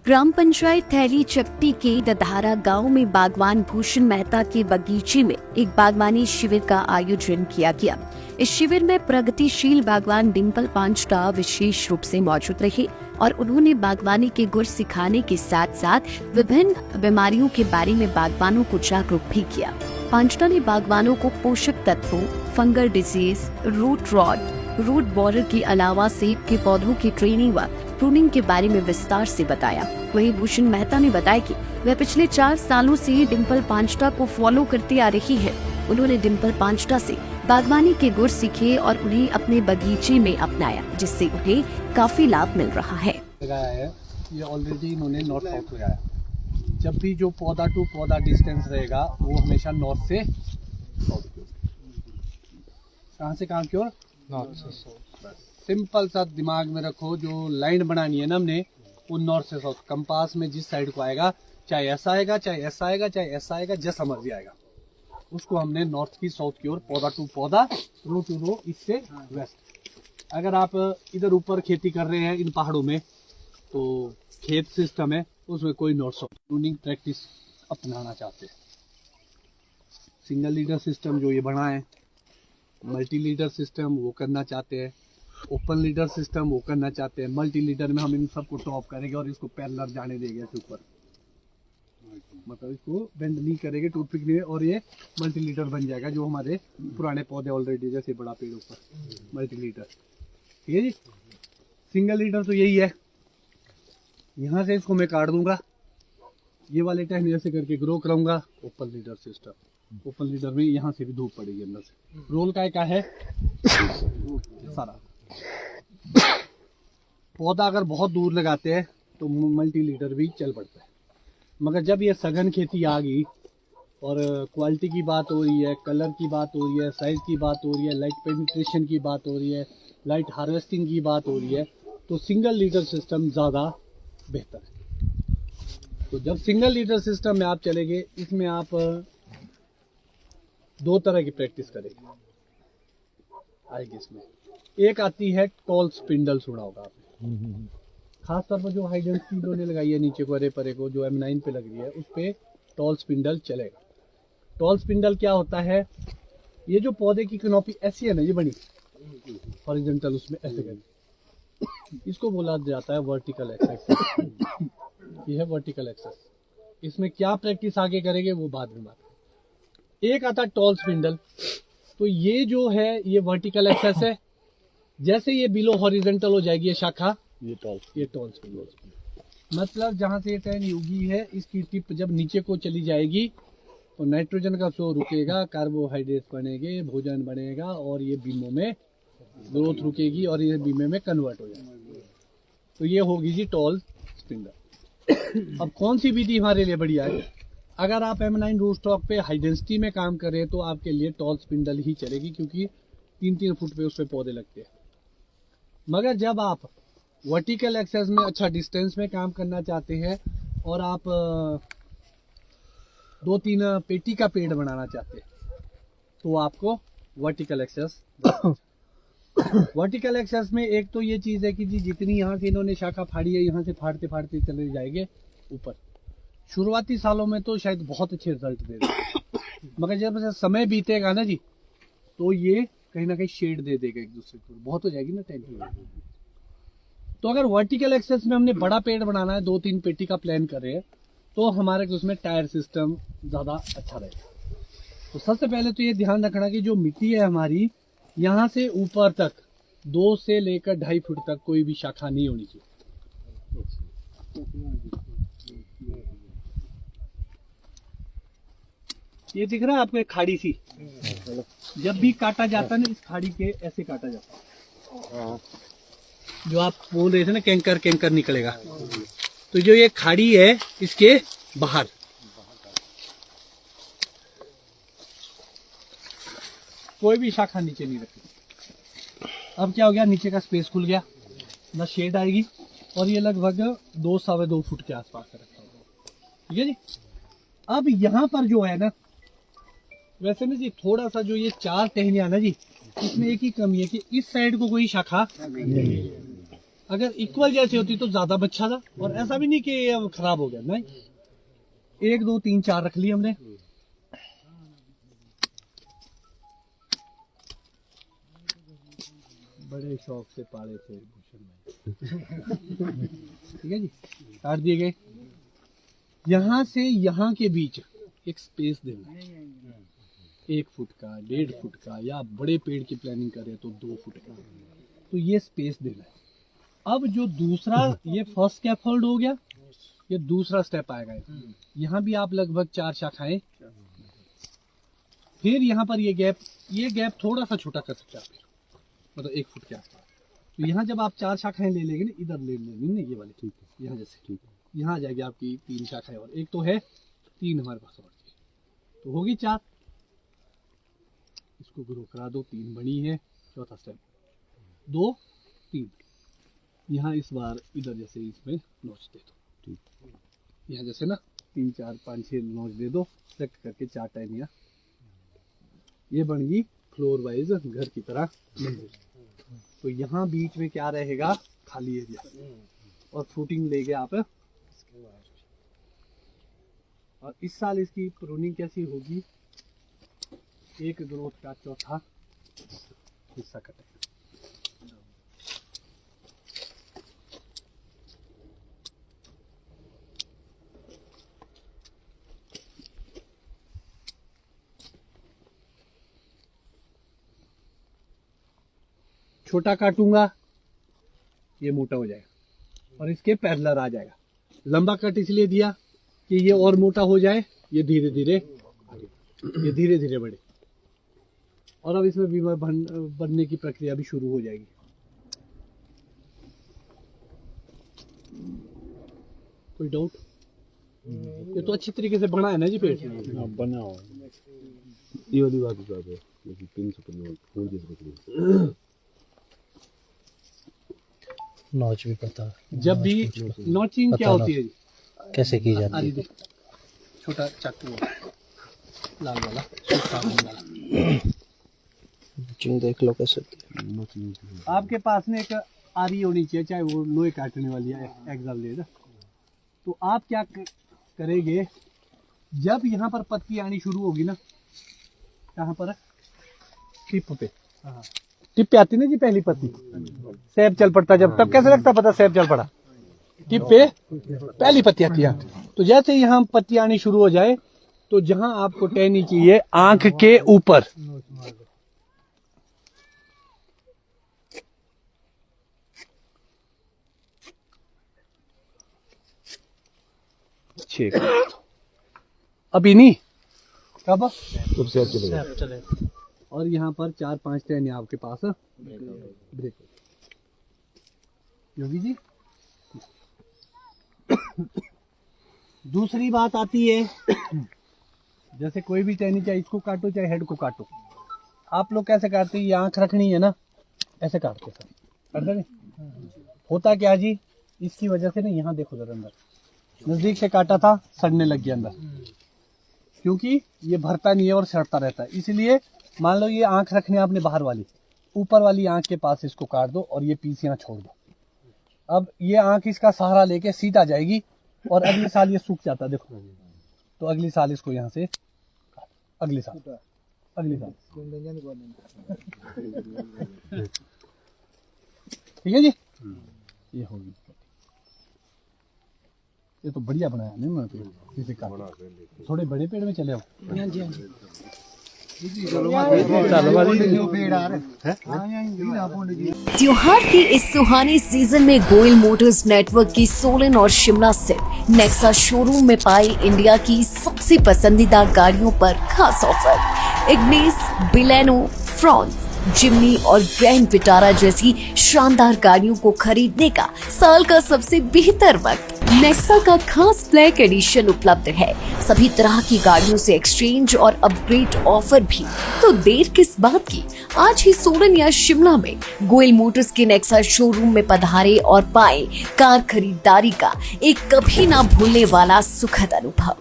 ग्राम पंचायत थैली चपटी के दधारा गांव में बागवान भूषण मेहता के बगीचे में एक बागवानी शिविर का आयोजन किया गया। इस शिविर में प्रगतिशील बागवान डिम्पल पांचटा विशेष रूप से मौजूद रहे और उन्होंने बागवानी के गुर सिखाने के साथ साथ विभिन्न बीमारियों के बारे में बागवानों को जागरूक भी किया। पांचटा ने बागवानों को पोषक तत्वों, fungal disease, root rot, root borer के अलावा सेब के पौधों की ट्रेनिंग व प्रूनिंग के बारे में विस्तार से बताया। वहीं भूषण मेहता ने बताया कि वह पिछले 4 सालों से डिम्पल पांचटा को फॉलो करते आ रही है। उन्होंने डिम्पल पांचटा से बागवानी के गुर सीखे और उन्हें अपने बगीचे में अपनाया, जिससे उन्हें काफी लाभ मिल रहा है। ये ऑलरेडी इन्होंने नॉर्थ साउथ लगाया। जब भी जो पौधा टू पौधा डिस्टेंस रहेगा वो हमेशा नॉर्थ से साउथ की ओर। कहाँ से कहाँ की ओर? नॉर्थ से साउथ। सिंपल सा दिमाग में रखो, जो लाइन बनानी है ना हमने, वो नॉर्थ से साउथ। कंपास में जिस साइड को आएगा, चाहे ऐसा आएगा, चाहे ऐसा आएगा, चाहे ऐसा आएगा, जैसा मर्जी आएगा, उसको हमने नॉर्थ की साउथ की ओर, पौधा टू पौधा, रो टू रो, इससे वेस्ट। अगर आप इधर ऊपर खेती कर रहे हैं इन पहाड़ों में, तो खेत सिस्टम है, उसमें कोई नॉर्थ साउथ प्रूनिंग प्रैक्टिस अपनाना चाहते हैं। सिंगल लीडर सिस्टम जो ये बना है, मल्टी लीडर सिस्टम वो करना चाहते हैं, ओपन लीडर सिस्टम वो करना चाहते हैं। मल्टी लीडर में हम इन सबको टॉप करेंगे और इसको पैरेलल जाने देंगे ऐसे ऊपर, मतलब इसको बेंड नहीं करेंगे टूथपिक में, और ये मल्टी लीडर बन जाएगा। जो हमारे पुराने पौधे ऑलरेडी, जैसे बड़ा पेड़ ऊपर मल्टी लीडर, ठीक है जी। सिंगल लीडर तो यही है, यहाँ से इसको मैं काट दूंगा, ये वाले टहनी ऐसे करके ग्रो कराऊंगा। Open leader system, open leader में यहाँ से भी धूप पड़ेगी अंदर से। रोल का है सारा पौधा अगर बहुत दूर लगाते हैं तो मल्टी लीडर भी चल पड़ता है, मगर जब ये सघन खेती आ गई और क्वालिटी की बात हो रही है, कलर की बात हो रही है, साइज की बात हो रही है, लाइट पेनिट्रेशन की बात हो रही है, लाइट हार्वेस्टिंग की बात हो रही है, तो सिंगल लीडर सिस्टम ज़्यादा बेहतर है। तो जब सिंगल लीडर सिस्टम में आप चलेंगे, इसमें आप 2 तरह की प्रैक्टिस करेंगे आएगी इसमें। एक आती है टॉल स्पिंडल, सुना होगा आपने, खास तौर पर जो हाई डेंसिटी इन्होंने लगाई है नीचे को, अरे परे को, जो M9 पे लग रही है, उस पे टॉल स्पिंडल चलेगा। टॉल स्पिंडल क्या होता है? ये जो पौधे की कैनोपी ऐसी है ना, ये बनी हॉरिजॉन्टल, उसमें ऐसे करके, इसको बोला जाता है वर्टिकल एक्सेस। ये है वर्टिकल एक्सेस। इसमें क्या प्रैक्टिस आगे करेंगे वो बाद में बात। एक आता टॉल स्पिंडल, तो ये जो है ये वर्टिकल एक्सेस है। जैसे ये बिलो हॉरिजॉन्टल हो जाएगी ये शाखा, ये टॉल स्पिंडल, मतलब जहां से ये टहनी उगी है, इसकी टिप जब नीचे को चली जाएगी तो नाइट्रोजन का फ्लो रुकेगा, कार्बोहाइड्रेट बनेंगे, भोजन बनेगा, और ये बीमों में ग्रोथ रुकेगी और ये बीमे में कन्वर्ट हो जाएगा। तो ये होगी जी टॉल स्पिंडल। अब कौन सी विधि हमारे लिए बढ़िया है? अगर आप M9 रूट स्टॉक पे हाई डेंसिटी में काम करें तो आपके लिए टॉल स्पिंडल ही चलेगी, क्योंकि 3-3 फुट पे उस पे पौधे लगते हैं। मगर जब आप वर्टिकल एक्सेस में अच्छा डिस्टेंस में काम करना चाहते हैं और आप 2-3 पेटी का पेड़ बनाना चाहते हैं, तो आपको वर्टिकल एक्सेस वर्टिकल एक्सेस में एक तो ये चीज है कि जी जितनी यहाँ से इन्होंने शाखा फाड़ी है, यहाँ से फाड़ते फाड़ते चले जाएंगे ऊपर। शुरुआती सालों में तो शायद बहुत अच्छे रिजल्ट दे देगा, मगर जब समय बीतेगा ना जी, तो ये कहीं ना कहीं शेड दे देगा एक दूसरे को, बहुत हो जाएगी ना टेंशन। तो अगर वर्टिकल एक्सेस में हमने बड़ा पेड़ बनाना है, 2-3 पेटी का प्लान करें, तो हमारे उसमें टायर सिस्टम ज्यादा अच्छा रहेगा। तो सबसे पहले तो ये ध्यान रखना कि जो मिट्टी है हमारी, यहाँ से ऊपर तक 2 से लेकर 2.5 फुट तक कोई भी शाखा नहीं होनी चाहिए। ये दिख रहा है आपको एक खाड़ी सी, जब भी काटा जाता है ना, इस खाड़ी के ऐसे काटा जाता है, जो आप बोल रहे थे ना कैंकर कैंकर निकलेगा, तो जो ये खाड़ी है इसके बाहर कोई भी शाखा नीचे नहीं रखी। अब क्या हो गया, नीचे का स्पेस खुल गया, ना शेड आएगी, और ये लगभग 2-2.25 फुट के आसपास रखा होगा, ठीक है जी। अब यहाँ पर जो है ना, वैसे ना जी थोड़ा सा जो ये 4 टहनियां ना जी, इसमें एक ही कमी है कि इस साइड को कोई शाखा नहीं है। अगर इक्वल जैसे होती तो ज्यादा अच्छा था, और ऐसा भी नहीं कि ये अब खराब हो गया, नहीं। 1 2 3 4 रख ली हमने। बड़े शौक से पाले थे भूषण भाई। ठीक है जी, काट दिए गए। यहाँ से यहाँ के बीच एक स्पेस देना है, 1 फुट का, 1.5 फुट का, या बड़े पेड़ की प्लानिंग करें तो 2 फुट का, तो ये स्पेस देना है। अब जो दूसरा, ये फर्स्ट स्कैफोल्ड हो गया, ये दूसरा स्टेप आएगा। यहाँ भी आप लगभग 4 शाखाएं, फिर यहाँ पर ये गैप थोड़ा सा छोटा कर सकते हैं आप, मतलब 1 फुट के आसपास। तो यहाँ जब आप 4 शाखाएं ले लेंगे ना, इधर ले लेंगे ना ये वाले, ठीक है, यहाँ जैसे, ठीक है, यहाँ आ जाएगी आपकी 3 शाखाएं, और एक तो है 3 हमारे पास, और तो होगी 4। इसको ग्रो करा दो, 3 बनी है। चौथा स्टेप 2 3, यहाँ इस बार इधर जैसे इसमें नोच दे दो, ठीक, यहाँ जैसे ना 3 4 5 6 नोच दे दो, सेलेक्ट करके 4 टाइम, ये बन गई फ्लोर वाइज घर की तरह मंजिल। तो यहाँ बीच में क्या रहेगा, खाली एरिया, और फ्रूटिंग ले गए आप। और इस साल इसकी प्रूनिंग कैसी होगी, एक ग्रोथ का चौथा हिस्सा कटेगा। छोटा काटूंगा, ये मोटा हो जाएगा और इसके पैरेलल आ जाएगा। लंबा कट इसलिए दिया कि ये और मोटा हो जाए, ये धीरे धीरे बढ़े, और अब इसमें भी बनने की प्रक्रिया भी शुरू हो जाएगी। कोई डाउट? ये तो अच्छी तरीके से बना है ना जी पेड़? बना हो ये वाली बात बता दो, 350 फूल जैसे नॉच भी पता है। जब भी नॉचिंग क्या होती है, कैसे की जाती है? छोटा चाकू लाल वाला, वाला नॉचिंग देख लो कैसे। आपके पास में एक आरी होनी चाहिए, चाहे वो लोहे काटने वाली है, एग्जाम। तो आप क्या करेंगे, जब यहाँ पर पत्ती आनी शुरू होगी ना, कहाँ पर, टिप पे, टिप पे आती ना जी पहली पत्ती, सेब चल पड़ता जब, तब कैसे लगता पता सेब चल पड़ा, टिप पे पहली पत्ती आती है। तो जैसे यहाँ पत्ती आनी शुरू हो जाए, तो जहां आपको टहनी चाहिए आंख के ऊपर, अभी नहीं, कब चलेगा। और यहाँ पर 4-5 टहनी आपके पास ब्रेक योगी जी। दूसरी बात आती है, जैसे कोई भी टहनी, चाहे इसको काटो चाहे हेड को काटो, आप लोग कैसे काटते हैं, ये आंख रखनी है ना, ऐसे काटते सर, काटते नहीं होता क्या जी, इसकी वजह से ना, यहाँ देखो जरा अंदर, नजदीक से काटा था, सड़ने लग गया अंदर, क्योंकि ये भरता नहीं है और सड़ता रहता है। इसलिए मान लो ये आंख रखनी है आपने बाहर वाली, ऊपर वाली आंख के पास इसको काट दो और ये पीस यहाँ छोड़ दो। अब ये आंख इसका सहारा लेके सीधा जाएगी, और अगले साल ये सूख जाता है, देखो। तो अगली साल इसको यहाँ से, अगली साल ठीक है जी। ये होगी, ये तो बढ़िया बनाया नहीं मैं पेड़, इसे काट थोड़े बड़े पेड़ में चले आओ। त्योहार के इस सुहाने सीजन में गोयल मोटर्स नेटवर्क की सोलन और शिमला स्थित नेक्सा शोरूम में पाई इंडिया की सबसे पसंदीदा गाड़ियों पर खास ऑफर। इग्निस, बिलेनो, फ्रॉन्स, जिम्नी और ग्रैंड विटारा जैसी शानदार गाड़ियों को खरीदने का साल का सबसे बेहतर वक्त। नेक्सा का खास ब्लैक एडिशन उपलब्ध है, सभी तरह की गाड़ियों से एक्सचेंज और अपग्रेड ऑफर भी। तो देर किस बात की, आज ही सोलन या शिमला में गोयल मोटर्स के नेक्सा शोरूम में पधारे और पाएं कार खरीदारी का एक कभी ना भूलने वाला सुखद अनुभव।